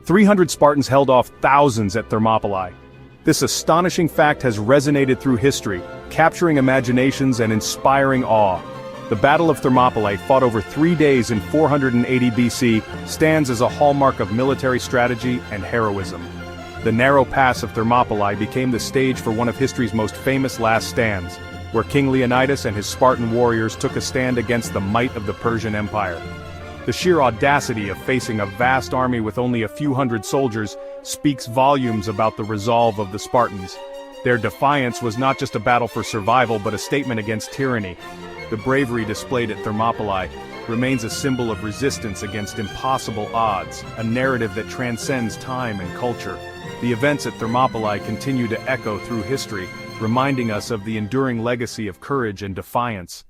300 Spartans held off thousands at Thermopylae. This astonishing fact has resonated through history, capturing imaginations and inspiring awe. The Battle of Thermopylae, fought over 3 days in 480 BC, stands as a hallmark of military strategy and heroism. The narrow pass of Thermopylae became the stage for one of history's most famous last stands, where King Leonidas and his Spartan warriors took a stand against the might of the Persian Empire. The sheer audacity of facing a vast army with only a few hundred soldiers speaks volumes about the resolve of the Spartans. Their defiance was not just a battle for survival but a statement against tyranny. The bravery displayed at Thermopylae remains a symbol of resistance against impossible odds, a narrative that transcends time and culture. The events at Thermopylae continue to echo through history, reminding us of the enduring legacy of courage and defiance.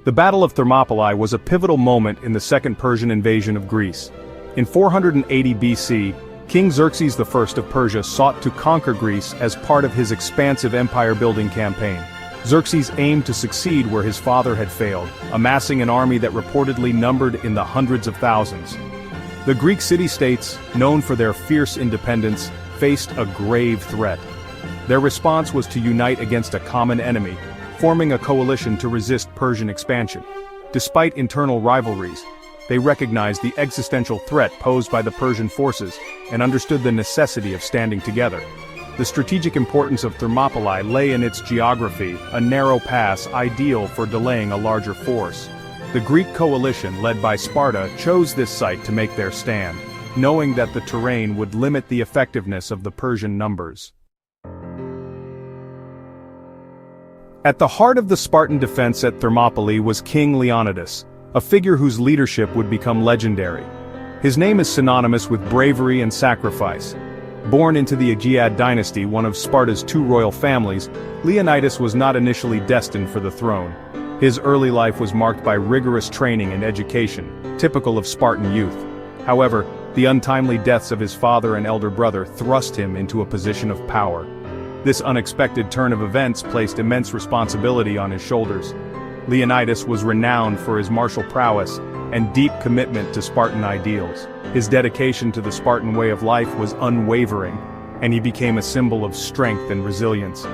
The Battle of Thermopylae was a pivotal moment in the Second Persian invasion of Greece. In 480 BC, King Xerxes I of Persia sought to conquer Greece as part of his expansive empire-building campaign. Xerxes aimed to succeed where his father had failed, amassing an army that reportedly numbered in the hundreds of thousands. The Greek city-states, known for their fierce independence, faced a grave threat. Their response was to unite against a common enemy, forming a coalition to resist Persian expansion. Despite internal rivalries, they recognized the existential threat posed by the Persian forces and understood the necessity of standing together. The strategic importance of Thermopylae lay in its geography, a narrow pass ideal for delaying a larger force. The Greek coalition, led by Sparta, chose this site to make their stand, knowing that the terrain would limit the effectiveness of the Persian numbers. At the heart of the Spartan defense at Thermopylae was King Leonidas, a figure whose leadership would become legendary. His name is synonymous with bravery and sacrifice. Born into the Aegead dynasty, one of Sparta's 2 royal families, Leonidas was not initially destined for the throne. His early life was marked by rigorous training and education, typical of Spartan youth. However, the untimely deaths of his father and elder brother thrust him into a position of power. This unexpected turn of events placed immense responsibility on his shoulders. Leonidas was renowned for his martial prowess and deep commitment to Spartan ideals. His dedication to the Spartan way of life was unwavering, and he became a symbol of strength and resilience.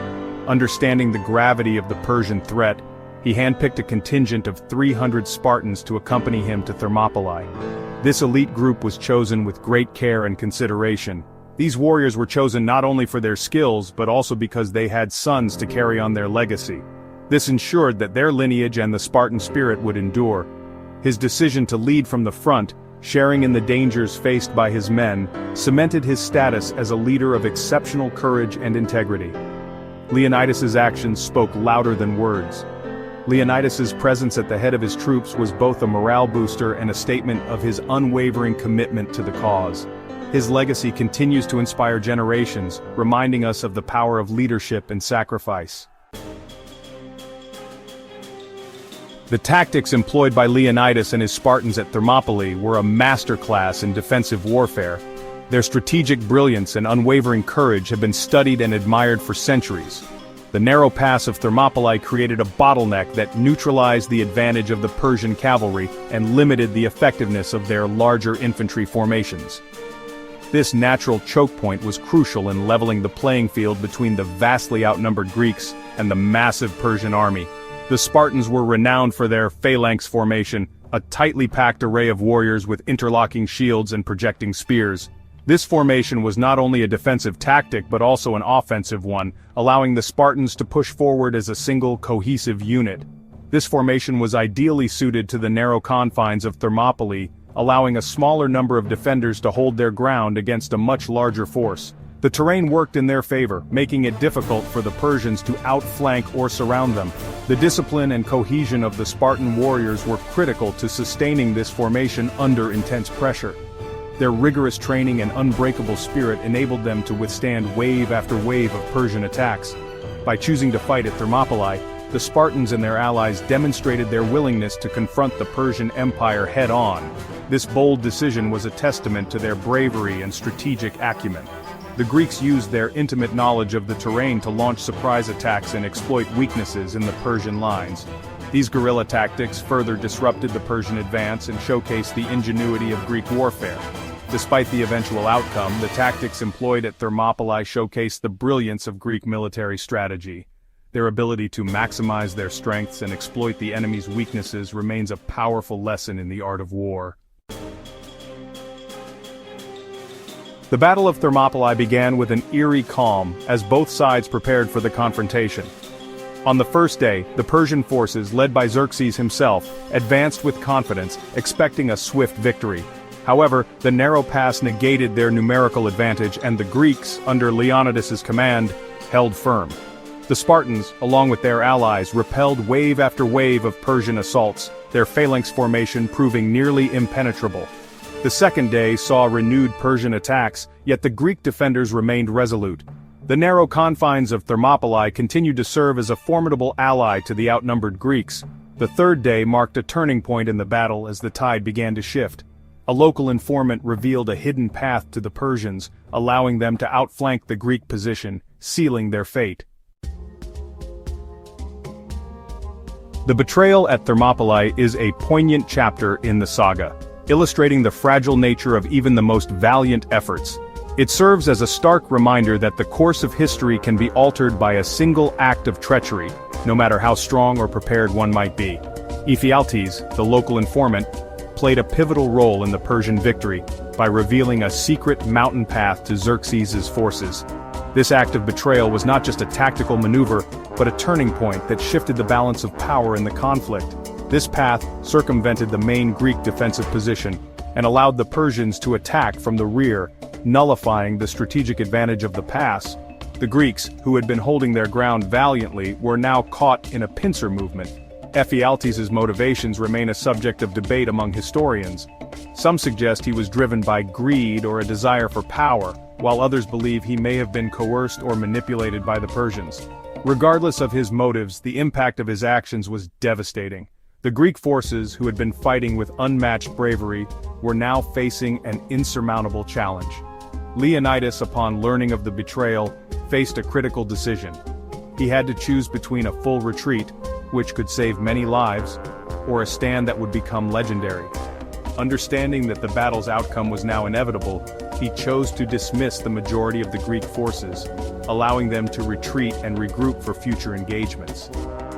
Understanding the gravity of the Persian threat, he handpicked a contingent of 300 Spartans to accompany him to Thermopylae. This elite group was chosen with great care and consideration. These warriors were chosen not only for their skills but also because they had sons to carry on their legacy. This ensured that their lineage and the Spartan spirit would endure. His decision to lead from the front, sharing in the dangers faced by his men, cemented his status as a leader of exceptional courage and integrity. Leonidas's actions spoke louder than words. Leonidas's presence at the head of his troops was both a morale booster and a statement of his unwavering commitment to the cause. His legacy continues to inspire generations, reminding us of the power of leadership and sacrifice. The tactics employed by Leonidas and his Spartans at Thermopylae were a masterclass in defensive warfare. Their strategic brilliance and unwavering courage have been studied and admired for centuries. The narrow pass of Thermopylae created a bottleneck that neutralized the advantage of the Persian cavalry and limited the effectiveness of their larger infantry formations. This natural choke point was crucial in leveling the playing field between the vastly outnumbered Greeks and the massive Persian army. The Spartans were renowned for their phalanx formation, a tightly packed array of warriors with interlocking shields and projecting spears. This formation was not only a defensive tactic but also an offensive one, allowing the Spartans to push forward as a single, cohesive unit. This formation was ideally suited to the narrow confines of Thermopylae, allowing a smaller number of defenders to hold their ground against a much larger force. The terrain worked in their favor, making it difficult for the Persians to outflank or surround them. The discipline and cohesion of the Spartan warriors were critical to sustaining this formation under intense pressure. Their rigorous training and unbreakable spirit enabled them to withstand wave after wave of Persian attacks. By choosing to fight at Thermopylae, the Spartans and their allies demonstrated their willingness to confront the Persian Empire head-on. This bold decision was a testament to their bravery and strategic acumen. The Greeks used their intimate knowledge of the terrain to launch surprise attacks and exploit weaknesses in the Persian lines. These guerrilla tactics further disrupted the Persian advance and showcased the ingenuity of Greek warfare. Despite the eventual outcome, the tactics employed at Thermopylae showcased the brilliance of Greek military strategy. Their ability to maximize their strengths and exploit the enemy's weaknesses remains a powerful lesson in the art of war. The Battle of Thermopylae began with an eerie calm as both sides prepared for the confrontation. On the first day, the Persian forces, led by Xerxes himself, advanced with confidence, expecting a swift victory. However, the narrow pass negated their numerical advantage and the Greeks, under Leonidas's command, held firm. The Spartans, along with their allies, repelled wave after wave of Persian assaults, their phalanx formation proving nearly impenetrable. The second day saw renewed Persian attacks, yet the Greek defenders remained resolute. The narrow confines of Thermopylae continued to serve as a formidable ally to the outnumbered Greeks. The third day marked a turning point in the battle as the tide began to shift. A local informant revealed a hidden path to the Persians, allowing them to outflank the Greek position, sealing their fate. The betrayal at Thermopylae is a poignant chapter in the saga, illustrating the fragile nature of even the most valiant efforts. It serves as a stark reminder that the course of history can be altered by a single act of treachery, no matter how strong or prepared one might be. Ephialtes, the local informant, played a pivotal role in the Persian victory by revealing a secret mountain path to Xerxes' forces. This act of betrayal was not just a tactical maneuver, but a turning point that shifted the balance of power in the conflict. This path circumvented the main Greek defensive position and allowed the Persians to attack from the rear, nullifying the strategic advantage of the pass. The Greeks, who had been holding their ground valiantly, were now caught in a pincer movement. Ephialtes' motivations remain a subject of debate among historians. Some suggest he was driven by greed or a desire for power, while others believe he may have been coerced or manipulated by the Persians. Regardless of his motives, the impact of his actions was devastating. The Greek forces, who had been fighting with unmatched bravery, were now facing an insurmountable challenge. Leonidas, upon learning of the betrayal, faced a critical decision. He had to choose between a full retreat, which could save many lives, or a stand that would become legendary. Understanding that the battle's outcome was now inevitable, he chose to dismiss the majority of the Greek forces, allowing them to retreat and regroup for future engagements.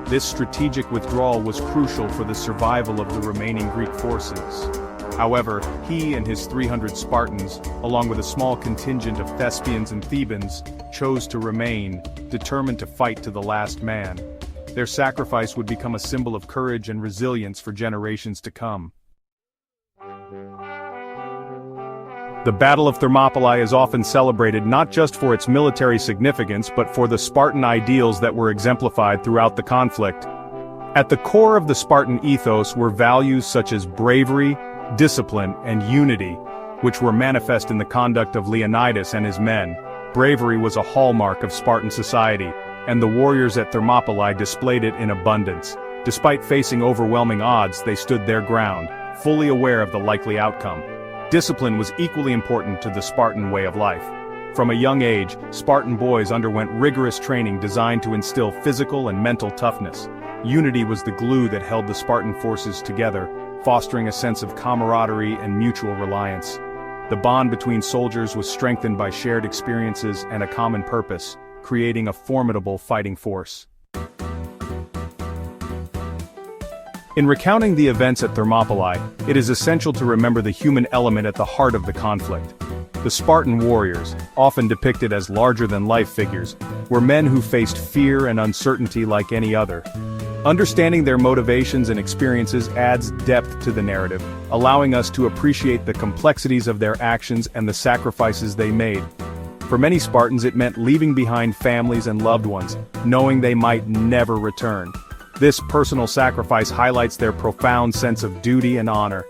This strategic withdrawal was crucial for the survival of the remaining Greek forces. However, he and his 300 Spartans, along with a small contingent of Thespians and Thebans, chose to remain, determined to fight to the last man. Their sacrifice would become a symbol of courage and resilience for generations to come. The Battle of Thermopylae is often celebrated not just for its military significance but for the Spartan ideals that were exemplified throughout the conflict. At the core of the Spartan ethos were values such as bravery, discipline, and unity, which were manifest in the conduct of Leonidas and his men. Bravery was a hallmark of Spartan society, and the warriors at Thermopylae displayed it in abundance. Despite facing overwhelming odds, they stood their ground, fully aware of the likely outcome. Discipline was equally important to the Spartan way of life. From a young age, Spartan boys underwent rigorous training designed to instill physical and mental toughness. Unity was the glue that held the Spartan forces together, fostering a sense of camaraderie and mutual reliance. The bond between soldiers was strengthened by shared experiences and a common purpose, creating a formidable fighting force. In recounting the events at Thermopylae, it is essential to remember the human element at the heart of the conflict. The Spartan warriors, often depicted as larger-than-life figures, were men who faced fear and uncertainty like any other. Understanding their motivations and experiences adds depth to the narrative, allowing us to appreciate the complexities of their actions and the sacrifices they made. For many Spartans, it meant leaving behind families and loved ones, knowing they might never return. This personal sacrifice highlights their profound sense of duty and honor.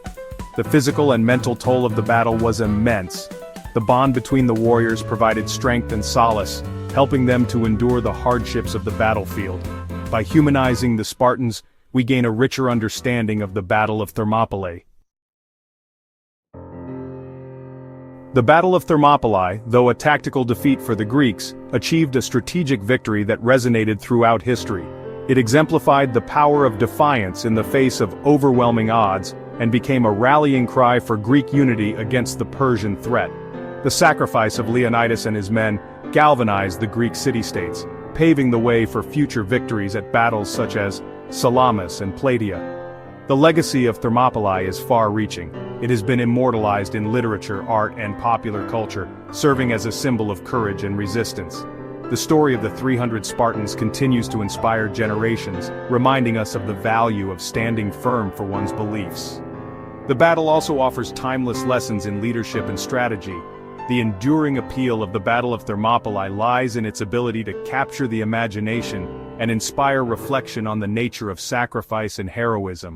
The physical and mental toll of the battle was immense. The bond between the warriors provided strength and solace, helping them to endure the hardships of the battlefield. By humanizing the Spartans, we gain a richer understanding of the Battle of Thermopylae. The Battle of Thermopylae, though a tactical defeat for the Greeks, achieved a strategic victory that resonated throughout history. It exemplified the power of defiance in the face of overwhelming odds and became a rallying cry for Greek unity against the Persian threat. The sacrifice of Leonidas and his men galvanized the Greek city-states, paving the way for future victories at battles such as Salamis and Plataea. The legacy of Thermopylae is far-reaching. It has been immortalized in literature, art, and popular culture, serving as a symbol of courage and resistance. The story of the 300 Spartans continues to inspire generations, reminding us of the value of standing firm for one's beliefs. The battle also offers timeless lessons in leadership and strategy. The enduring appeal of the Battle of Thermopylae lies in its ability to capture the imagination and inspire reflection on the nature of sacrifice and heroism.